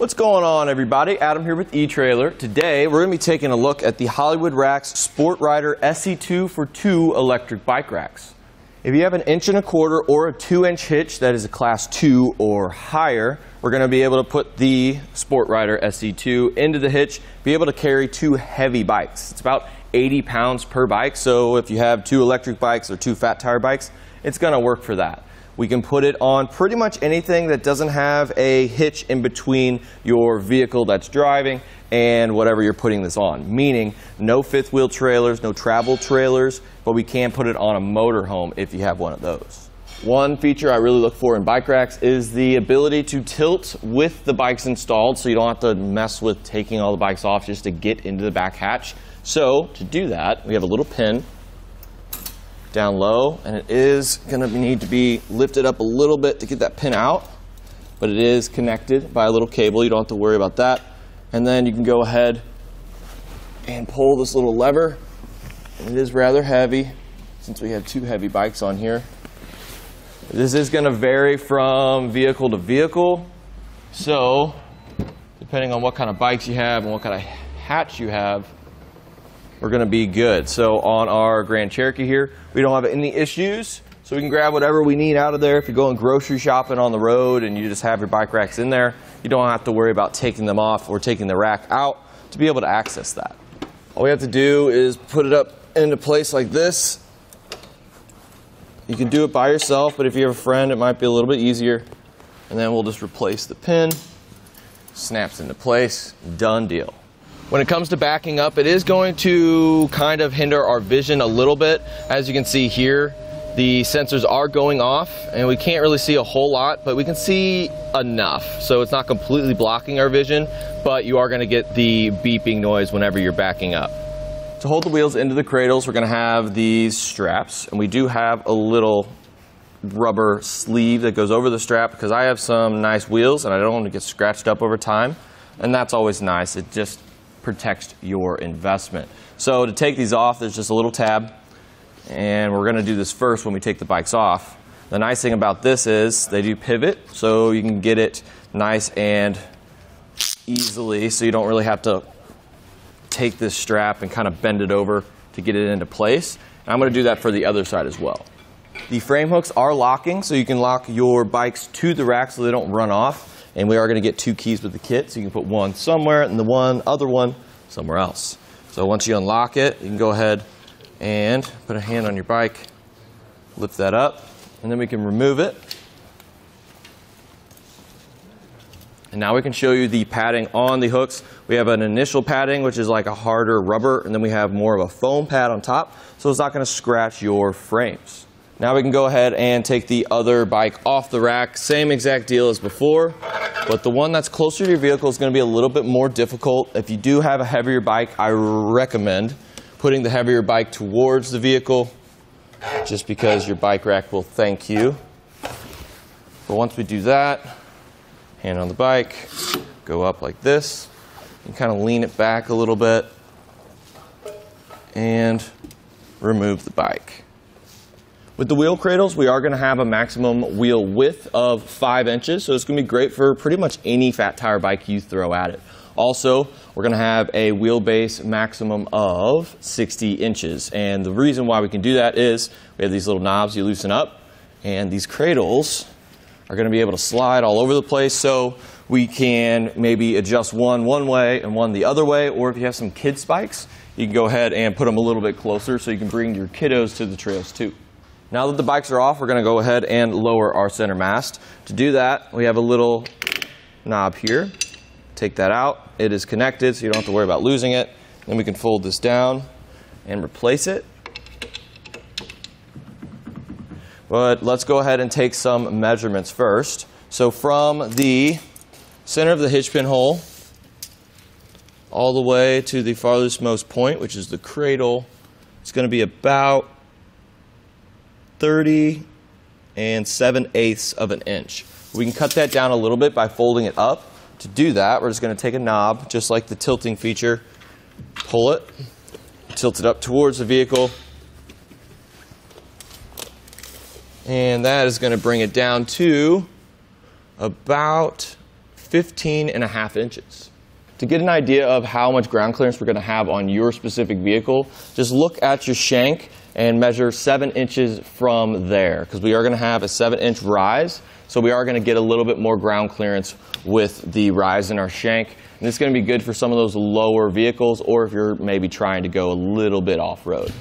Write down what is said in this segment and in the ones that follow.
What's going on, everybody? Adam here with eTrailer. Today we're going to be taking a look at the Hollywood Racks Sport Rider SE2 for 2 electric bike racks. If you have an 1.25" or a 2-inch hitch that is a class 2 or higher, we're going to be able to put the Sport Rider SE2 into the hitch, be able to carry 2 heavy bikes. It's about 80 pounds per bike, so if you have 2 electric bikes or 2 fat tire bikes, it's going to work for that. We can put it on pretty much anything that doesn't have a hitch in between your vehicle that's driving and whatever you're putting this on. Meaning, no fifth wheel trailers, no travel trailers, but we can put it on a motorhome if you have one of those. One feature I really look for in bike racks is the ability to tilt with the bikes installed, so you don't have to mess with taking all the bikes off just to get into the back hatch. So, to do that, we have a little pin down low, and it is going to need to be lifted up a little bit to get that pin out, but it is connected by a little cable. You don't have to worry about that. And then you can go ahead and pull this little lever, and it is rather heavy since we have 2 heavy bikes on here. This is going to vary from vehicle to vehicle, so depending on what kind of bikes you have and what kind of hatch you have, we're going to be good. So on our Grand Cherokee here, we don't have any issues, so we can grab whatever we need out of there. If you're going grocery shopping on the road and you just have your bike racks in there, you don't have to worry about taking them off or taking the rack out to be able to access that. All we have to do is put it up into place like this. You can do it by yourself, but if you have a friend, it might be a little bit easier. And then we'll just replace the pin. Snaps into place, done deal. When it comes to backing up, it is going to kind of hinder our vision a little bit. As you can see here, the sensors are going off and we can't really see a whole lot, but we can see enough. So it's not completely blocking our vision, but you are going to get the beeping noise whenever you're backing up. To hold the wheels into the cradles, we're going to have these straps, and we do have a little rubber sleeve that goes over the strap because I have some nice wheels and I don't want to get scratched up over time, and that's always nice. It just protects your investment. So to take these off, there's just a little tab, and we're going to do this first when we take the bikes off. The nice thing about this is they do pivot, so you can get it nice and easily, so you don't really have to take this strap and kind of bend it over to get it into place. And I'm going to do that for the other side as well. The frame hooks are locking, so you can lock your bikes to the rack so they don't run off. And we are going to get 2 keys with the kit, so you can put one somewhere and the other one somewhere else. So once you unlock it, you can go ahead and put a hand on your bike, lift that up, and then we can remove it. And now we can show you the padding on the hooks. We have an initial padding, which is like a harder rubber, and then we have more of a foam pad on top, so it's not going to scratch your frames. Now we can go ahead and take the other bike off the rack. Same exact deal as before, but the one that's closer to your vehicle is going to be a little bit more difficult. If you do have a heavier bike, I recommend putting the heavier bike towards the vehicle, just because your bike rack will thank you. But once we do that, hand on the bike, go up like this, and kind of lean it back a little bit, and remove the bike. With the wheel cradles, we are going to have a maximum wheel width of 5 inches, so it's going to be great for pretty much any fat tire bike you throw at it. Also, we're going to have a wheelbase maximum of 60 inches, and the reason why we can do that is we have these little knobs you loosen up, and these cradles are going to be able to slide all over the place, so we can maybe adjust one way and one the other way, or if you have some kids bikes, you can go ahead and put them a little bit closer so you can bring your kiddos to the trails too. Now that the bikes are off, we're going to go ahead and lower our center mast. To do that, we have a little knob here. Take that out. It is connected, so you don't have to worry about losing it. Then we can fold this down and replace it. But let's go ahead and take some measurements first. So from the center of the hitch pin hole all the way to the farthest most point, which is the cradle, it's going to be about 30 7/8 of an inch. We can cut that down a little bit by folding it up. To do that, we're just going to take a knob, just like the tilting feature, pull it, tilt it up towards the vehicle, and that is going to bring it down to about 15.5 inches. To get an idea of how much ground clearance we're going to have on your specific vehicle, just look at your shank and measure 7 inches from there, because we are going to have a 7-inch rise, so we are going to get a little bit more ground clearance with the rise in our shank. And this is going to be good for some of those lower vehicles, or if you're maybe trying to go a little bit off-road.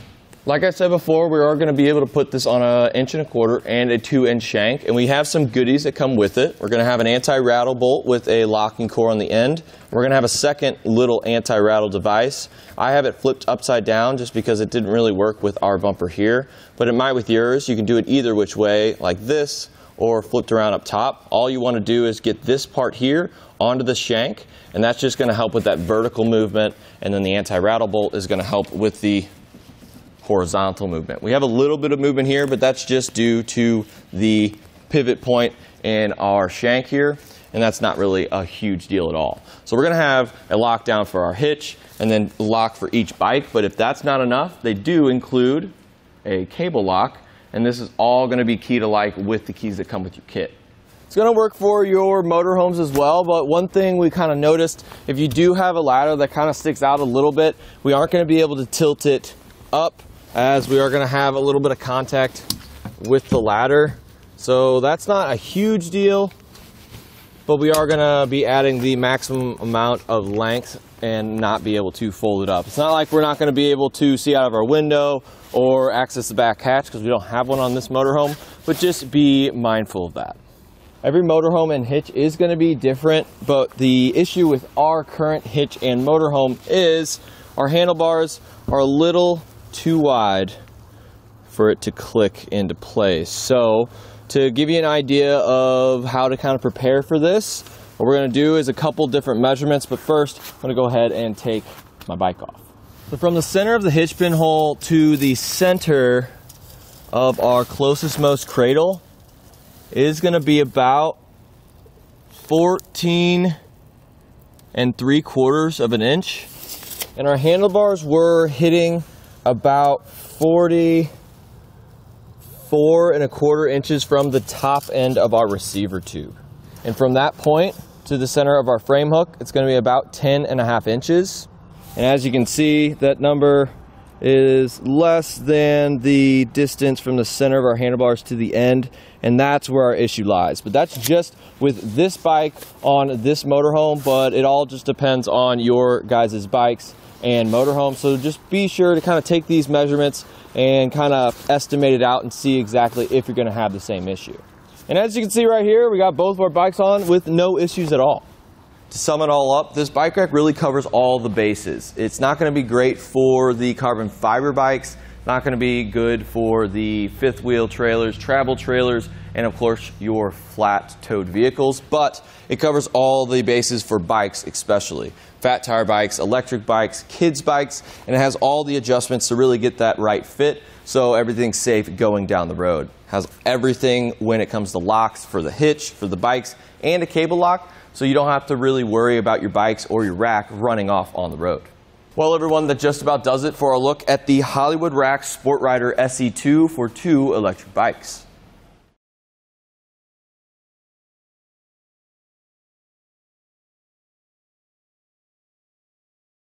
Like I said before, we are going to be able to put this on an 1.25 inch and a 2-inch shank, and we have some goodies that come with it. We're going to have an anti-rattle bolt with a locking core on the end. We're going to have a second little anti-rattle device. I have it flipped upside down just because it didn't really work with our bumper here, but it might with yours. You can do it either which way, like this, or flipped around up top. All you want to do is get this part here onto the shank, and that's just going to help with that vertical movement, and then the anti-rattle bolt is going to help with the horizontal movement. We have a little bit of movement here, but that's just due to the pivot point in our shank here, and that's not really a huge deal at all. So we're going to have a lockdown for our hitch and then lock for each bike, but if that's not enough, they do include a cable lock, and this is all going to be key to like with the keys that come with your kit. It's going to work for your motorhomes as well, but one thing we kind of noticed, if you do have a ladder that kind of sticks out a little bit, we aren't going to be able to tilt it up, as we are going to have a little bit of contact with the ladder. So that's not a huge deal, but we are going to be adding the maximum amount of length and not be able to fold it up. It's not like we're not going to be able to see out of our window or access the back hatch because we don't have one on this motorhome, but just be mindful of that. Every motorhome and hitch is going to be different, but the issue with our current hitch and motorhome is our handlebars are a little too wide for it to click into place. So to give you an idea of how to kind of prepare for this, what we're going to do is a couple different measurements, but first I'm going to go ahead and take my bike off. So from the center of the hitch pin hole to the center of our closest most cradle is going to be about 14 3/4 of an inch, and our handlebars were hitting about 44 1/4 inches from the top end of our receiver tube. And from that point to the center of our frame hook, it's going to be about 10.5 inches. And as you can see, that number is less than the distance from the center of our handlebars to the end, and that's where our issue lies. But that's just with this bike on this motorhome, but it all just depends on your guys' bikes and motorhome. So just be sure to kind of take these measurements and kind of estimate it out and see exactly if you're going to have the same issue. And as you can see right here, we got both of our bikes on with no issues at all. To sum it all up, this bike rack really covers all the bases. It's not going to be great for the carbon fiber bikes, not going to be good for the fifth wheel trailers, travel trailers, and of course your flat towed vehicles, but it covers all the bases for bikes especially. Fat tire bikes, electric bikes, kids bikes, and it has all the adjustments to really get that right fit so everything's safe going down the road. It has everything when it comes to locks for the hitch, for the bikes, and a cable lock, so you don't have to really worry about your bikes or your rack running off on the road. Well, everyone, that just about does it for a look at the Hollywood Racks Sport Rider SE2 for 2 electric bikes.